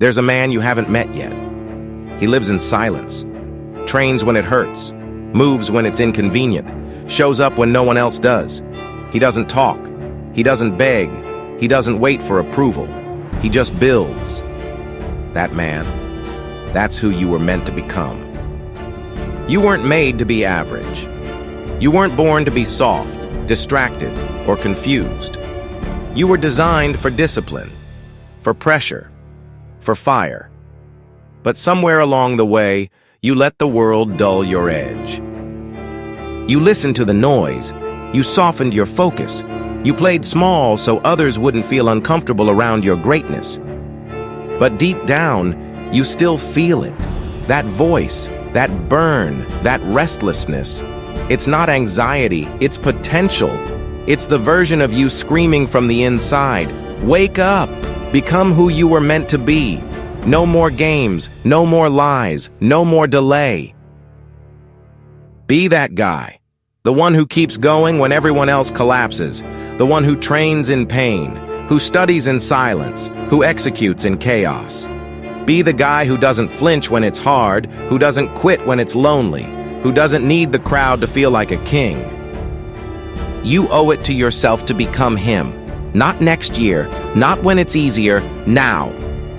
There's a man you haven't met yet. He lives in silence, trains when it hurts, moves when it's inconvenient, shows up when no one else does. He doesn't talk. He doesn't beg. He doesn't wait for approval. He just builds. That man, that's who you were meant to become. You weren't made to be average. You weren't born to be soft, distracted, or confused. You were designed for discipline, for pressure, for fire. But somewhere along the way, you let the world dull your edge. You listened to the noise. You softened your focus. You played small so others wouldn't feel uncomfortable around your greatness. But deep down, you still feel it. That voice, that burn, that restlessness. It's not anxiety, it's potential. It's the version of you screaming from the inside. Wake up! Become who you were meant to be. No more games, no more lies, no more delay. Be that guy. The one who keeps going when everyone else collapses. The one who trains in pain, who studies in silence, who executes in chaos. Be the guy who doesn't flinch when it's hard, who doesn't quit when it's lonely, who doesn't need the crowd to feel like a king. You owe it to yourself to become him. Not next year, not when it's easier, now.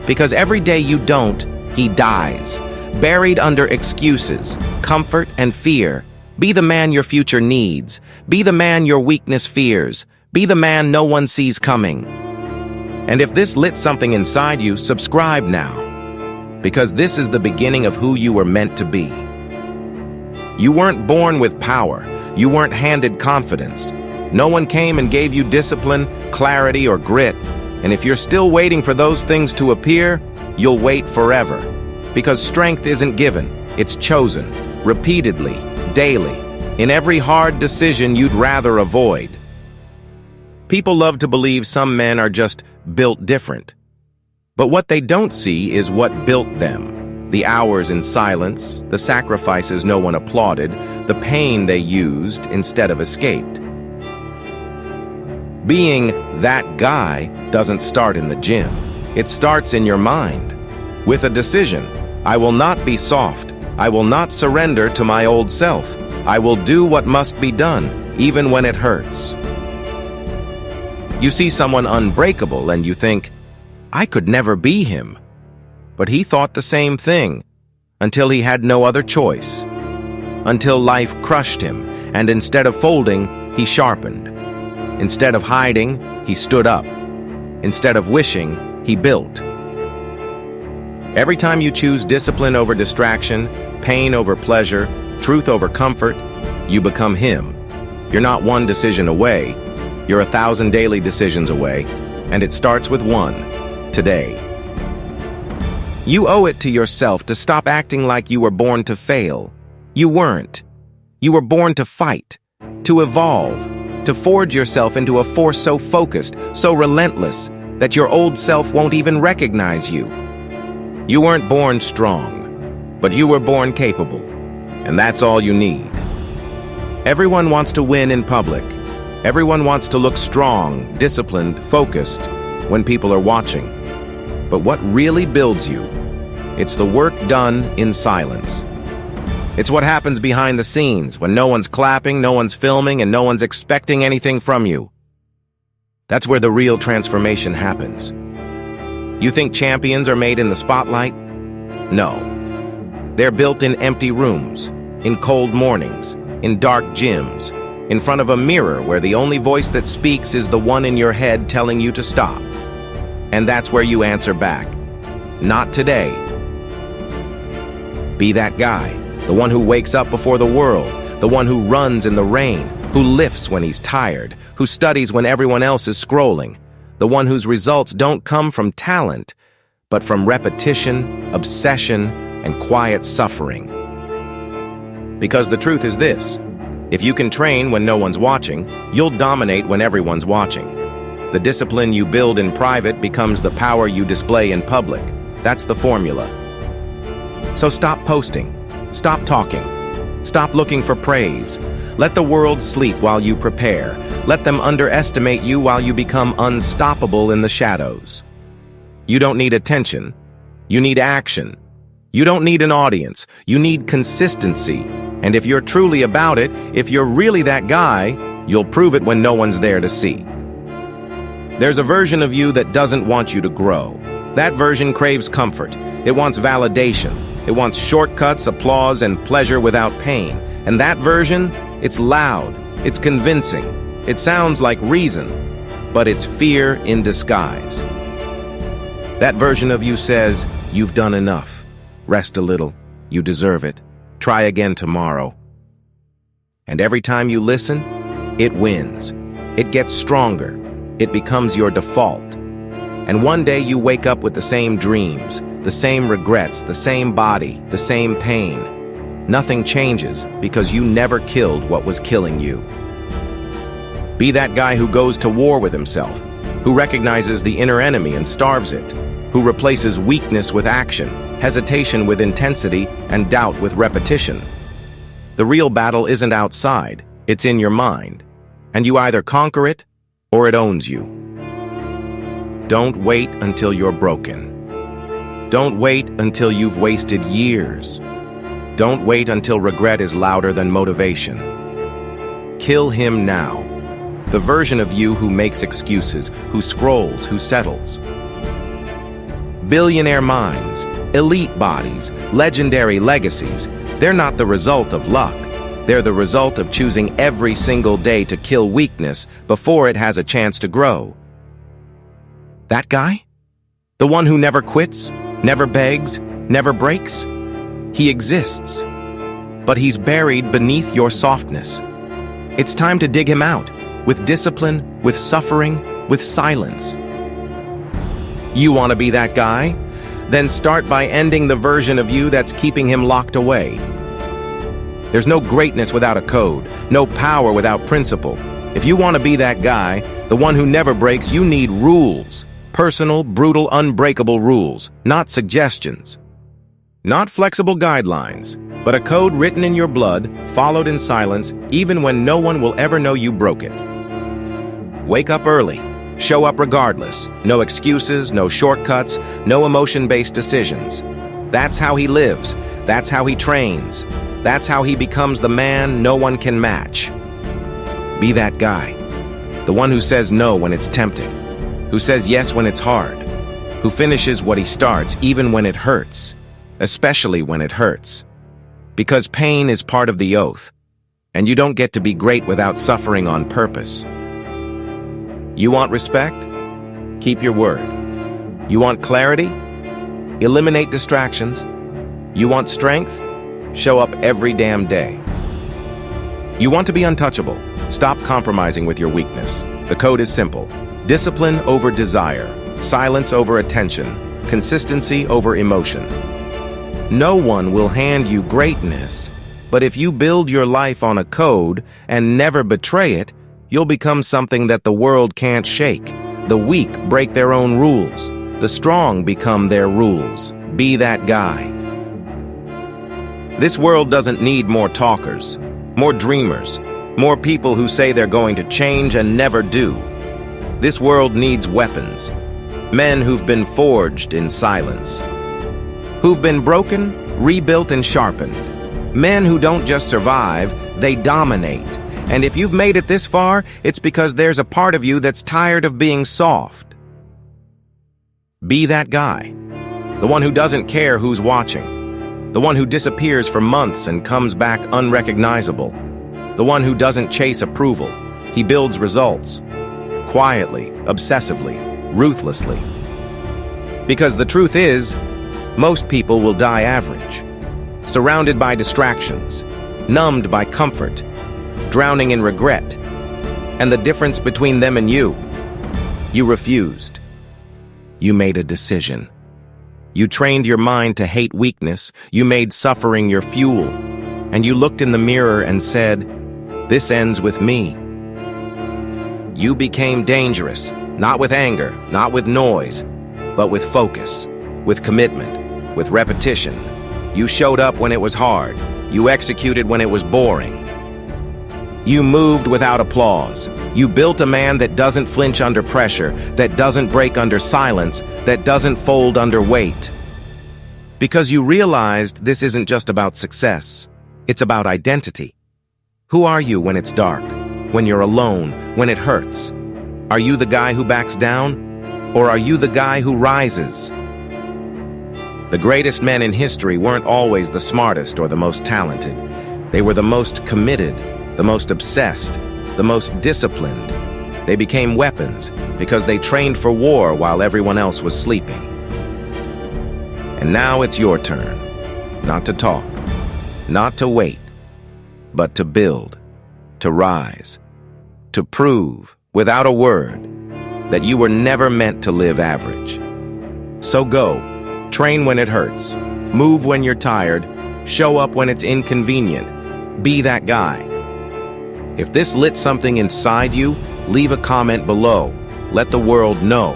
Because every day you don't, he dies. Buried under excuses, comfort, and fear. Be the man your future needs. Be the man your weakness fears. Be the man no one sees coming. And if this lit something inside you, subscribe now. Because this is the beginning of who you were meant to be. You weren't born with power. You weren't handed confidence. No one came and gave you discipline, clarity, or grit. And if you're still waiting for those things to appear, you'll wait forever. Because strength isn't given, it's chosen, repeatedly, daily, in every hard decision you'd rather avoid. People love to believe some men are just built different. But what they don't see is what built them. The hours in silence, the sacrifices no one applauded, the pain they used instead of escaped. Being that guy doesn't start in the gym. It starts in your mind. With a decision. I will not be soft. I will not surrender to my old self. I will do what must be done, even when it hurts. You see someone unbreakable and you think, I could never be him. But he thought the same thing, until he had no other choice. Until life crushed him, and instead of folding, he sharpened. Instead of hiding, he stood up. Instead of wishing, he built. Every time you choose discipline over distraction, pain over pleasure, truth over comfort, you become him. You're not one decision away. You're 1,000 daily decisions away, and it starts with one, today. You owe it to yourself to stop acting like you were born to fail. You weren't. You were born to fight, to evolve, to forge yourself into a force so focused, so relentless, that your old self won't even recognize you. You weren't born strong, but you were born capable, and that's all you need. Everyone wants to win in public. Everyone wants to look strong, disciplined, focused when people are watching. But what really builds you? It's the work done in silence. It's what happens behind the scenes when no one's clapping, no one's filming, and no one's expecting anything from you. That's where the real transformation happens. You think champions are made in the spotlight? No. They're built in empty rooms, in cold mornings, in dark gyms, in front of a mirror where the only voice that speaks is the one in your head telling you to stop. And that's where you answer back. Not today. Be that guy, the one who wakes up before the world, the one who runs in the rain, who lifts when he's tired, who studies when everyone else is scrolling, the one whose results don't come from talent, but from repetition, obsession, and quiet suffering. Because the truth is this, if you can train when no one's watching, you'll dominate when everyone's watching. The discipline you build in private becomes the power you display in public. That's the formula. So stop posting. Stop talking. Stop looking for praise. Let the world sleep while you prepare. Let them underestimate you while you become unstoppable in the shadows. You don't need attention. You need action. You don't need an audience. You need consistency. And if you're truly about it, if you're really that guy, you'll prove it when no one's there to see. There's a version of you that doesn't want you to grow. That version craves comfort. It wants validation. It wants shortcuts, applause, and pleasure without pain. And that version, it's loud. It's convincing. It sounds like reason, but it's fear in disguise. That version of you says, "You've done enough. Rest a little. You deserve it. Try again tomorrow." And every time you listen, it wins. It gets stronger. It becomes your default. And one day you wake up with the same dreams, the same regrets, the same body, the same pain. Nothing changes because you never killed what was killing you. Be that guy who goes to war with himself, who recognizes the inner enemy and starves it, who replaces weakness with action, hesitation with intensity, and doubt with repetition. The real battle isn't outside, it's in your mind. And you either conquer it, or it owns you. Don't wait until you're broken. Don't wait until you've wasted years. Don't wait until regret is louder than motivation. Kill him now. The version of you who makes excuses, who scrolls, who settles. Billionaire minds, elite bodies, legendary legacies, they're not the result of luck. They're the result of choosing every single day to kill weakness before it has a chance to grow. That guy? The one who never quits, never begs, never breaks? He exists, but he's buried beneath your softness. It's time to dig him out, with discipline, with suffering, with silence. You want to be that guy? Then start by ending the version of you that's keeping him locked away. There's no greatness without a code, no power without principle. If you want to be that guy, the one who never breaks, you need rules. Personal, brutal, unbreakable rules, not suggestions. Not flexible guidelines, but a code written in your blood, followed in silence, even when no one will ever know you broke it. Wake up early. Show up regardless. No excuses, no shortcuts, no emotion-based decisions. That's how he lives. That's how he trains. That's how he becomes the man no one can match. Be that guy. The one who says no when it's tempting. Who says yes when it's hard. Who finishes what he starts even when it hurts. Especially when it hurts. Because pain is part of the oath. And you don't get to be great without suffering on purpose. You want respect? Keep your word. You want clarity? Eliminate distractions. You want strength? Show up every damn day. You want to be untouchable? Stop compromising with your weakness. The code is simple. Discipline over desire. Silence over attention. Consistency over emotion. No one will hand you greatness, but if you build your life on a code and never betray it, you'll become something that the world can't shake. The weak break their own rules. The strong become their rules. Be that guy. This world doesn't need more talkers, more dreamers, more people who say they're going to change and never do. This world needs weapons. Men who've been forged in silence. Who've been broken, rebuilt, and sharpened. Men who don't just survive, they dominate. And if you've made it this far, it's because there's a part of you that's tired of being soft. Be that guy. The one who doesn't care who's watching. The one who disappears for months and comes back unrecognizable. The one who doesn't chase approval. He builds results. Quietly, obsessively, ruthlessly. Because the truth is, most people will die average. Surrounded by distractions. Numbed by comfort. Drowning in regret. And the difference between them and you refused. You made a decision. You trained your mind to hate weakness. You made suffering your fuel. And you looked in the mirror and said, "This ends with me." You became dangerous, not with anger, not with noise, but with focus, with commitment, with repetition. You showed up when it was hard. You executed when it was boring. You moved without applause. You built a man that doesn't flinch under pressure, that doesn't break under silence, that doesn't fold under weight. Because you realized this isn't just about success, it's about identity. Who are you when it's dark, when you're alone, when it hurts? Are you the guy who backs down, or are you the guy who rises? The greatest men in history weren't always the smartest or the most talented. They were the most committed, the most obsessed, the most disciplined. They became weapons because they trained for war while everyone else was sleeping. And now it's your turn, not to talk, not to wait, but to build, to rise, to prove, without a word, that you were never meant to live average. So go, train when it hurts, move when you're tired, show up when it's inconvenient. Be that guy. If this lit something inside you, leave a comment below. Let the world know.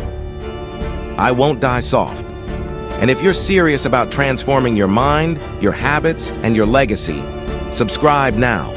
I won't die soft. And if you're serious about transforming your mind, your habits, and your legacy, subscribe now.